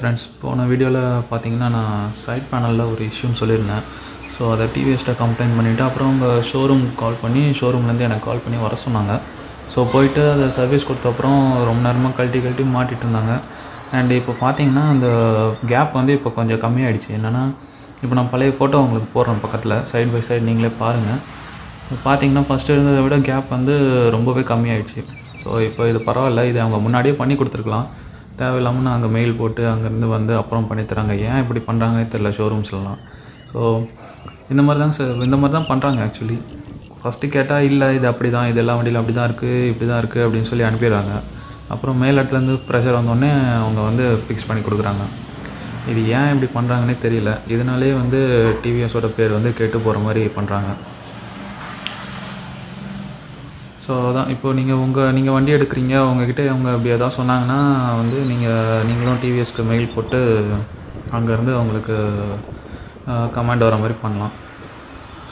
Friends, போன வீடியோவில் பார்த்தீங்கன்னா நான் சைட் பேனலில் ஒரு இஷ்யூன்னு சொல்லியிருந்தேன். ஸோ அதை டிவிஎஸ்ட்டை கம்ப்ளைண்ட் பண்ணிவிட்டு அப்புறம் அவங்க ஷோரூம் கால் பண்ணி ஷோரூம்லேருந்து எனக்கு கால் பண்ணி வர சொன்னாங்க. ஸோ போயிட்டு அதை சர்வீஸ் கொடுத்த அப்புறம் ரொம்ப நேரமாக கழட்டி மாட்டிகிட்டு இருந்தாங்க. அண்ட் இப்போ பார்த்தீங்கன்னா அந்த கேப் வந்து இப்போ கொஞ்சம் கம்மியாகிடுச்சு. என்னென்னா இப்போ நான் பழைய ஃபோட்டோ உங்களுக்கு போடுறேன் பக்கத்தில் சைடு பை சைடு நீங்களே பாருங்கள். பார்த்தீங்கன்னா ஃபஸ்ட்டு இருந்ததை விட கேப் வந்து ரொம்பவே கம்மியாகிடுச்சு. ஸோ இப்போ இது பரவாயில்ல, இது அவங்க முன்னாடியே பண்ணி கொடுத்துருக்கலாம். தேவையில்லாமல் நான் அங்கே மெயில் போட்டு அங்கேருந்து வந்து அப்புறம் பண்ணித்தராங்க. ஏன் இப்படி பண்ணுறாங்கன்னே தெரில ஷோரூம்ஸ்லாம். ஸோ இந்த மாதிரி தான் பண்ணுறாங்க ஆக்சுவலி. ஃபஸ்ட்டு கேட்டால் இல்லை இது அப்படி தான், இது எல்லா வண்டியிலும் அப்படி தான் இருக்குது, இப்படி தான் இருக்குது அப்படின்னு சொல்லி அனுப்பிடுறாங்க. அப்புறம் மேல் இடத்துலேருந்து ப்ரெஷர் வந்தோடனே அவங்க வந்து ஃபிக்ஸ் பண்ணி கொடுக்குறாங்க. இது ஏன் இப்படி பண்ணுறாங்கன்னே தெரியல. இதனாலே வந்து டிவிஎஸோட பேர் வந்து கெட்டு போகிற மாதிரி பண்ணுறாங்க. ஸோ அதான் இப்போது நீங்கள் வண்டி எடுக்கிறீங்க, உங்ககிட்ட அவங்க அப்படி எதாவது சொன்னாங்கன்னா வந்து நீங்களும் டிவிஎஸ்க்கு மெயில் போட்டு அங்கேருந்து அவங்களுக்கு கமெண்ட் வர மாதிரி பண்ணலாம்.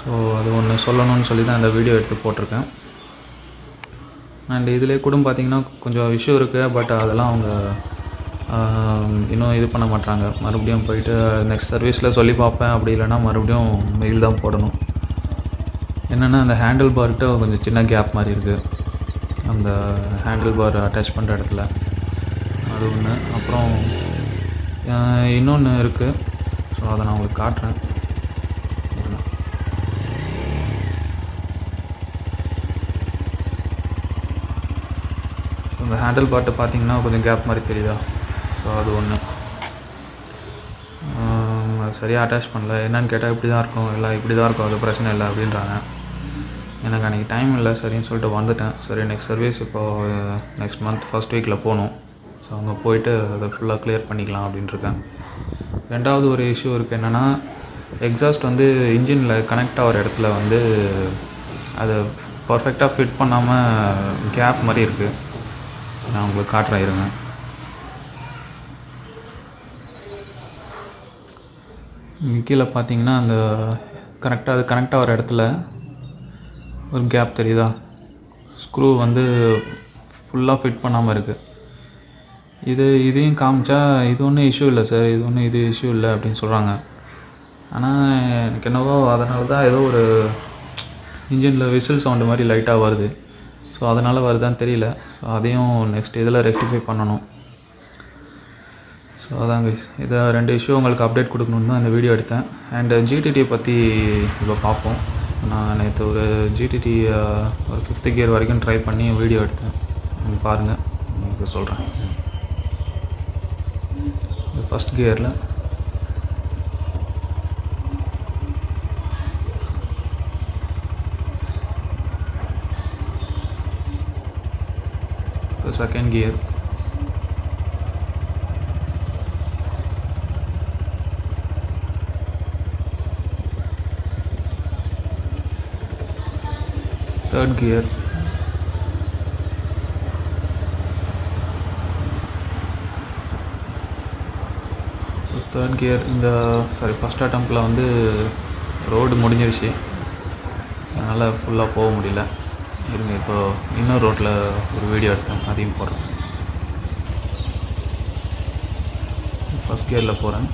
ஸோ அது ஒன்று சொல்லணும்னு சொல்லி தான் இந்த வீடியோ எடுத்து போட்டிருக்கேன். அண்ட் இதிலே கூட பார்த்திங்கன்னா கொஞ்சம் இஷ்யூ இருக்குது. பட் அதெல்லாம் அவங்க இன்னும் இது பண்ண மாட்டாங்க. மறுபடியும் போயிட்டு நெக்ஸ்ட் சர்வீஸில் சொல்லி பார்ப்பேன். அப்படி இல்லைனா மறுபடியும் மெயில் தான் போடணும். என்னென்னா அந்த ஹேண்டில் பார்கிட்ட கொஞ்சம் சின்ன கேப் மாதிரி இருக்குது, அந்த ஹேண்டில் பார் அட்டாச் பண்ணுற இடத்துல. அது ஒன்று. அப்புறம் இன்னொன்று இருக்குது. ஸோ அதை நான் உங்களுக்கு காட்டுறேன். இந்த ஹேண்டில் பார்ட்டு பார்த்திங்கன்னா கொஞ்சம் கேப் மாதிரி தெரியுதா? ஸோ அது ஒன்று. அது சரியாக அட்டாச் பண்ணல. என்னென்னு கேட்டால் இப்படி தான் இருக்கும், இல்லை இப்படி தான் இருக்கும், அது பிரச்சனை இல்லை அப்படின்றாங்க. எனக்கு அன்றைக்கி டைம் இல்லை, சரின்னு சொல்லிட்டு வந்துட்டேன். சரி, நெக்ஸ்ட் சர்வீஸ் இப்போது நெக்ஸ்ட் மந்த் ஃபஸ்ட் வீக்கில் போகணும். ஸோ அங்கே போயிட்டு அதை ஃபுல்லாக க்ளியர் பண்ணிக்கலாம் அப்படின்ட்டுருக்கேன். ரெண்டாவது ஒரு இஷ்யூ இருக்குது. என்னென்னா எக்ஸாஸ்ட் வந்து இன்ஜினில் கனெக்ட் ஆகிற இடத்துல வந்து அதை பர்ஃபெக்டாக ஃபிட் பண்ணாமல் கேப் மாதிரி இருக்குது. நான் உங்களுக்கு காட்டுறேன் இருங்க. இங்கே கீழே பார்த்தீங்கன்னா அந்த கரெக்டாக அது கனெக்ட் ஆகிற இடத்துல ஒரு கேப் தெரியுதா? ஸ்க்ரூ வந்து ஃபுல்லாக ஃபிட் பண்ணாமல் இருக்குது. இதையும் காமிச்சா இது ஒன்றும் இஷ்யூ இல்லை சார், இது இஷ்யூ இல்லை அப்படின்னு சொல்கிறாங்க. ஆனால் எனக்கு என்னவோ அதனால தான் ஏதோ ஒரு இன்ஜினில் விசில் சவுண்டு மாதிரி லைட்டாக வருது. ஸோ அதனால் வருதான்னு தெரியல. ஸோ அதையும் நெக்ஸ்ட் இதில் ரெக்டிஃபை பண்ணணும். ஸோ அதாங்க, இதை 2 இஷ்யூ உங்களுக்கு அப்டேட் கொடுக்கணுன்னு தான் இந்த வீடியோ எடுத்தேன். அண்டு ஜிடிடியை பற்றி இப்போ பார்ப்போம். நான் நேற்று ஒரு ஜிடிடி ஒரு 5th கியர் வரைக்கும் ட்ரை பண்ணி வீடியோ எடுத்தேன். நீங்கள் பாருங்கள், உங்களுக்கு சொல்கிறேன். ஃபஸ்ட் கியரில் செகண்ட் கியர், தேர்ட் கியர், இந்த ஃபஸ்ட் அட்டம்ப்டில் வந்து ரோடு முடிஞ்சிருச்சு. அதனால் ஃபுல்லாக போக முடியல. இருங்க, இப்போது இன்னொரு ரோட்டில் ஒரு வீடியோ எடுத்தேன், அதையும் போடுறேன். ஃபஸ்ட் கியரில் போகிறேன்.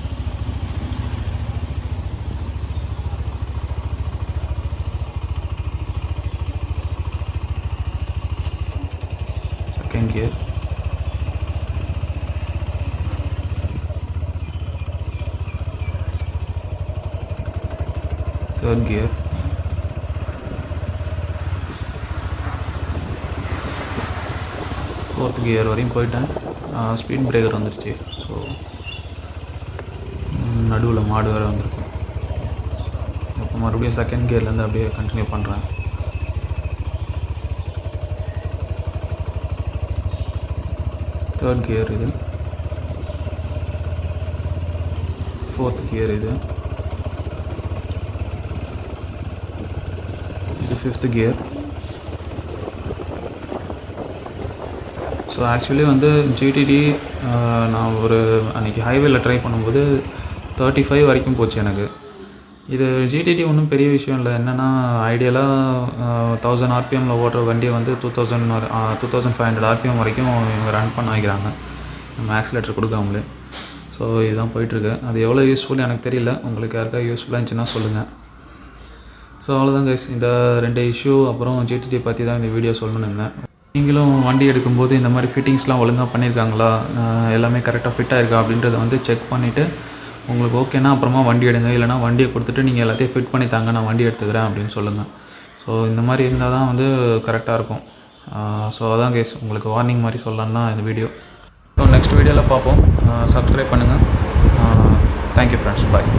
Second gear, third gear, fourth gear வரையும் போயிட்டேன். ஸ்பீட் பிரேக்கர் வந்துருச்சு. ஸோ நடுவில் மாடு வேறு வந்திருக்கு. இப்போ மறுபடியும் செகண்ட் கியர்லேருந்து அப்படியே கண்டினியூ பண்ணுறேன். தேர்ட் கியர் இது, ஃபோர்த் கியர் இது 5th கியர். ஸோ ஆக்சுவலி வந்து ஜிடிடி நான் ஒரு அன்றைக்கி ஹைவேல ட்ரை பண்ணும்போது 35 வரைக்கும் போச்சு எனக்கு. இது ஜிடிடி ஒன்றும் பெரிய விஷயம் இல்லை. என்னென்னா ஐடியலாக 1000 ஆர்பிஎம்மில் ஓடுற வண்டியை வந்து 2500 ஆர்பிஎம் வரைக்கும் இவங்க ரன் பண்ண வைக்கிறாங்க, நம்ம ஆக்சிலேட்டர் கொடுக்காமலே. ஸோ இதுதான் போயிட்டுருக்கு. அது எவ்வளோ யூஸ்ஃபுல் எனக்கு தெரியல, உங்களுக்கு யாருக்கா யூஸ்ஃபுல்லாக இருந்துச்சுன்னா சொல்லுங்கள். ஸோ அவ்வளோதான் கைஸ், இந்த 2 இஷ்யூ அப்புறம் GTT பற்றி தான் இந்த வீடியோ சொல்லணும்னு இருந்தேன். நீங்களும் வண்டி எடுக்கும்போது இந்த மாதிரி ஃபிட்டிங்ஸ்லாம் ஒழுங்காக பண்ணியிருக்காங்களா, எல்லாமே கரெக்டாக ஃபிட்டாக இருக்கா அப்படின்றத வந்து செக் பண்ணிவிட்டு உங்களுக்கு ஓகேனா அப்புறமா வண்டி எடுங்க. இல்லைனா வண்டியை கொடுத்துட்டு நீங்கள் எல்லாத்தையும் ஃபிட் பண்ணி தாங்க, நான் வண்டி எடுத்துக்கிறேன் அப்படின்னு சொல்லுங்கள். ஸோ இந்த மாதிரி இருந்தால் தான் வந்து கரெக்டாக இருக்கும். ஸோ அதான் கைஸ், உங்களுக்கு வார்னிங் மாதிரி சொல்லலான்னு தான் இந்த வீடியோ. ஸோ நெக்ஸ்ட் வீடியோவில் பார்ப்போம். சப்ஸ்கிரைப் பண்ணுங்கள். தேங்க்யூ ஃப்ரெண்ட்ஸ், பாய்.